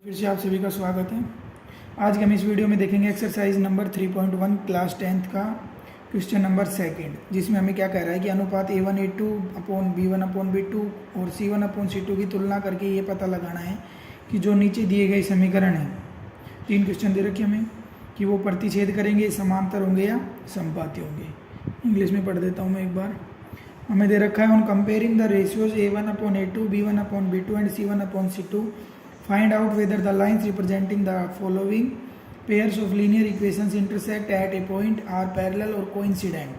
फिर से आप सभी का स्वागत है। आज हम इस वीडियो में देखेंगे एक्सरसाइज नंबर 3.1 क्लास 10th का क्वेश्चन नंबर सेकंड, जिसमें हमें क्या कह रहा है कि अनुपात A1 A2 upon B1 upon B2 और C1 अपॉन C2 की तुलना करके ये पता लगाना है कि जो नीचे दिए गए समीकरण हैं, 3 क्वेश्चन दे रखे हमें कि वो प्रतिच्छेद करेंगे, समांतर होंगे या समपाती होंगे। इंग्लिश में पढ़ देता हूँ मैं एक बार। हमें दे रखा है on comparing the ratios A1 upon A2 B1 upon B2 and C1 upon C2 find out whether the lines representing the following pairs of linear equations intersect at a point are parallel or coincident,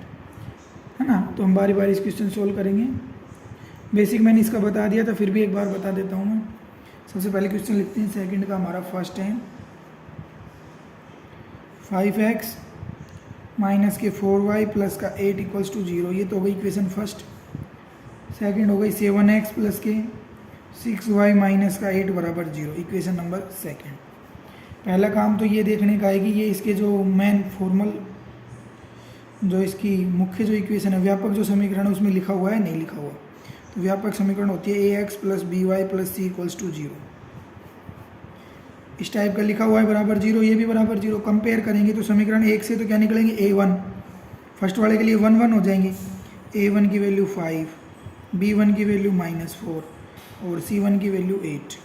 है ना। तो हम बारी बारी इस question solve करेंगे। Basic मैंने इसका बता दिया था, फिर भी एक बार बता देता हूँ मैं। सबसे पहले क्वेश्चन लिखते हैं। सेकंड का हमारा फर्स्ट है 5x माइनस के 4y प्लस का 8 इक्वल्स टू 0। ये तो हो गई इक्वेशन फर्स्ट। सेकंड हो गई 7x प्लस के 6y माइनस का 8 बराबर 0, इक्वेशन नंबर सेकंड। पहला काम तो ये देखने का है कि ये इसके जो मेन फॉर्मल, जो इसकी मुख्य जो इक्वेशन है, व्यापक जो समीकरण है, उसमें लिखा हुआ है नहीं लिखा हुआ। तो व्यापक समीकरण होती है ax plus by plus c equals to 0। इस टाइप का लिखा हुआ है बराबर 0, ये भी बराबर 0। कंपेयर करेंगे तो समीकरण एक से तो क्या निकलेंगे a1, फर्स्ट वाले के लिए 1 1 हो जाएंगे। a1 की वैल्यू 5, b1 की वैल्यू -4 और C1 की वैल्यू 8।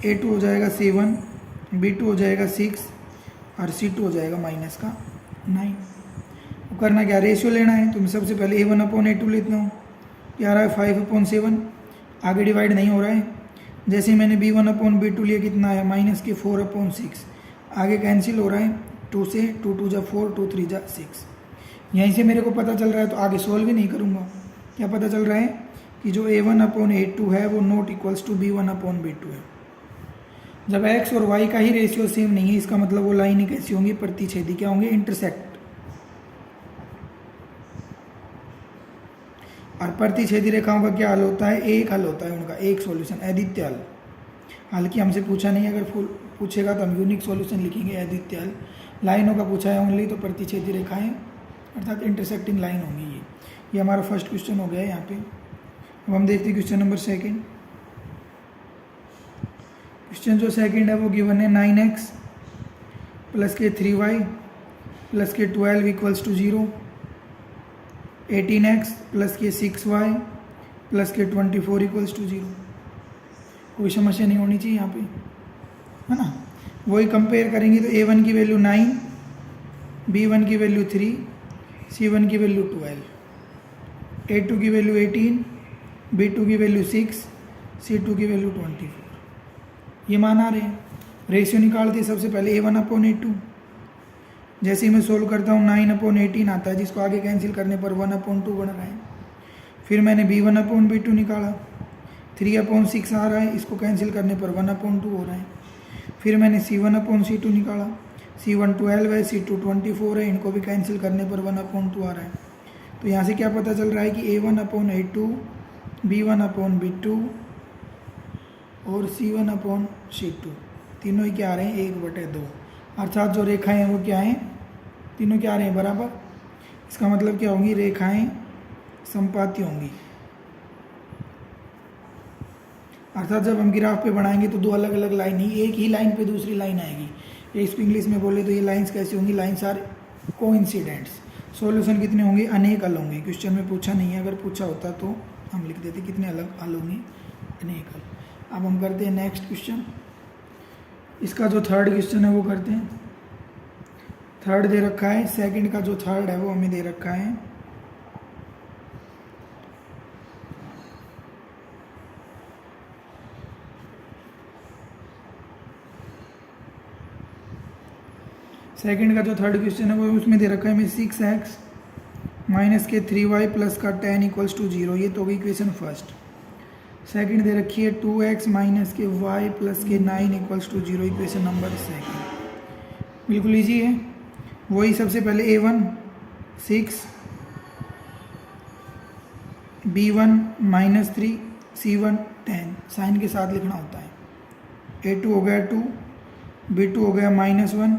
A2 हो जाएगा 7, B2 हो जाएगा 6 और C2 हो जाएगा माइनस का 9। तो करना क्या, रेशियो लेना है। तो मैं सबसे पहले A1 अपॉन A2 लेता हूँ। क्या आ रहा है 5 अपॉन 7, आगे डिवाइड नहीं हो रहा है। जैसे मैंने B1 अपॉन B2 लिया, कितना है माइनस के 4 अपॉन 6, आगे कैंसिल हो रहा है 2 से, 2 2 जा 4, 2 3 जा 6। यहीं से मेरे को पता चल रहा है, तो आगे सोल्व ही नहीं करूँगा। क्या पता चल रहा है कि जो A1 अपॉन A2 है वो not equals to B1 upon B2 है। जब x और y का ही रेशियो सेम नहीं है, इसका मतलब वो लाइनें कैसी होंगी, प्रतिच्छेदी। क्या होंगे, इंटरसेक्ट। और प्रतिच्छेदी रेखाओं का क्या हल होता है, एक हल होता है उनका, एक सॉल्यूशन, अद्वितीय हल। हालांकि हमसे पूछा नहीं, अगर पूछेगा तो हम यूनिक सॉल्यूशन लिखेंगे, अद्वितीय हल। लाइनों का पूछा है ओनली, तो प्रतिच्छेदी रेखाएं अर्थात इंटरसेक्टिंग लाइन होंगी। ये हमारा फर्स्ट क्वेश्चन हो गया है यहाँ पे। अब हम देखते हैं क्वेश्चन नंबर सेकंड। क्वेश्चन जो सेकंड है वो गिवन है 9x प्लस के 3y प्लस के 12 इक्वल्स टू 0, 18x प्लस के 6y प्लस के 24 इक्वल्स टू 0। कोई समस्या नहीं होनी चाहिए यहाँ पे, है ना। वही कंपेयर करेंगे तो A1 की वैल्यू 9, B1 की वैल्यू 3, C1 की वैल्यू 12, A2 की वैल्यू 18, B2 की वैल्यू 6, C2 की वैल्यू 24। ये मान आ रहे हैं। रेशियो निकालते हैं सबसे पहले A1 अपॉन A2। जैसे ही मैं सोल्व करता हूँ 9 अपॉन 18 आता है, जिसको आगे कैंसिल करने पर 1 अपॉन 2 बन रहा है। फिर मैंने B1 अपॉन B2 निकाला, 3 अपॉन 6 आ रहा है, इसको कैंसिल करने पर 1 अपॉन 2 हो रहा है। फिर मैंने C1 अपॉन C2 निकाला, C1 12 है, C2 24 है, इनको भी कैंसिल करने पर 1 अपॉन 2 आ रहा है। तो यहाँ से क्या पता चल रहा है कि A1 upon A2, B1 upon B2 और C1 अपॉन C2 तीनों ही क्या आ रहे हैं, 1/2। अर्थात जो रेखाएं हैं वो क्या हैं, तीनों क्या आ रहे हैं, बराबर। इसका मतलब क्या होंगी, रेखाएं समपाती होंगी। अर्थात जब हम ग्राफ पे बनाएंगे तो दो अलग अलग लाइन ही, एक ही लाइन पे दूसरी लाइन आएगी। ये इसको इंग्लिश में बोले तो ये लाइन्स कैसी होंगी, लाइन्स आर कोइंसिडेंट्स। सॉल्यूशन कितने होंगे, अनेक हल होंगे। क्वेश्चन में पूछा नहीं है, अगर पूछा होता तो हम लिख देते कितने अलग हल होंगे, अनेक हल। अब हम करते हैं नेक्स्ट क्वेश्चन। इसका जो थर्ड क्वेश्चन है वो करते हैं। थर्ड दे रखा है, सेकंड का जो थर्ड है वो हमें दे रखा है सेकंड का जो थर्ड क्वेश्चन है वो उसमें दे रखा है हमें 6x माइनस के 3y प्लस का 10 इक्वल्स टू 0। ये तो होगी इक्वेशन फर्स्ट। सेकंड दे रखी है 2x माइनस के y प्लस के 9 equals to 0, equation number second. बिल्कुल ईजी है। वही सबसे पहले A1 6, B1 -3, C1 10 साइन के साथ लिखना होता है। A2 हो गया 2, B2 हो गया -1,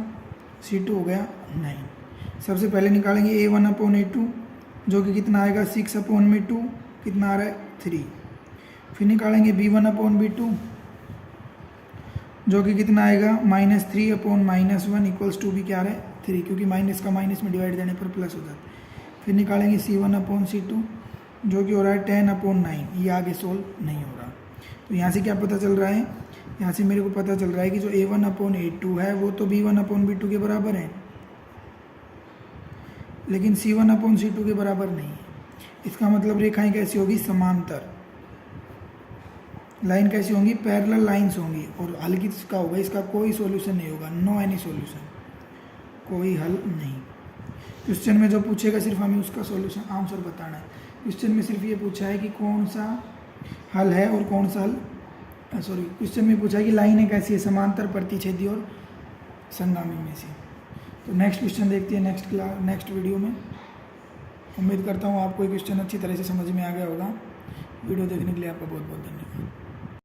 C2 हो गया 9। सबसे पहले निकालेंगे A1 अपॉन A2, जो कि कितना आएगा 6 अपॉन में 2, कितना आ रहा है 3। फिर निकालेंगे B1 अपॉन B2, जो कि कितना आएगा -3/-1 इक्वल्स टू भी क्या है 3, क्योंकि माइनस का माइनस में डिवाइड देने पर प्लस हो जाता है। फिर निकालेंगे C1/C2 जो कि हो रहा है 10/9। ये आगे सोल्व नहीं हो रहा। तो यहाँ से क्या पता चल रहा है, यहाँ से मेरे को पता चल रहा है कि जो A1/A2 है वो तो B1/B2 के बराबर है, लेकिन C1/C2 के बराबर नहीं है। इसका मतलब रेखाएं कैसी होगी, समांतर। लाइन कैसी होंगी, पैरेलल लाइंस होंगी। और हल किसका होगा, इसका कोई सॉल्यूशन नहीं होगा, नो एनी सॉल्यूशन, कोई हल नहीं। क्वेश्चन में जो पूछेगा सिर्फ हमें उसका सॉल्यूशन आंसर बताना है। क्वेश्चन में सिर्फ ये पूछा है कि कौन सा हल है और कौन सा हल, सॉरी, क्वेश्चन में पूछा है कि लाइनें कैसी है, समांतर, प्रतिच्छेदी और संगामी में से। तो नेक्स्ट क्वेश्चन देखते हैं नेक्स्ट वीडियो में। उम्मीद करता हूँ आपको ये क्वेश्चन अच्छी तरह से समझ में आ गया होगा। वीडियो देखने के लिए आपका बहुत बहुत धन्यवाद।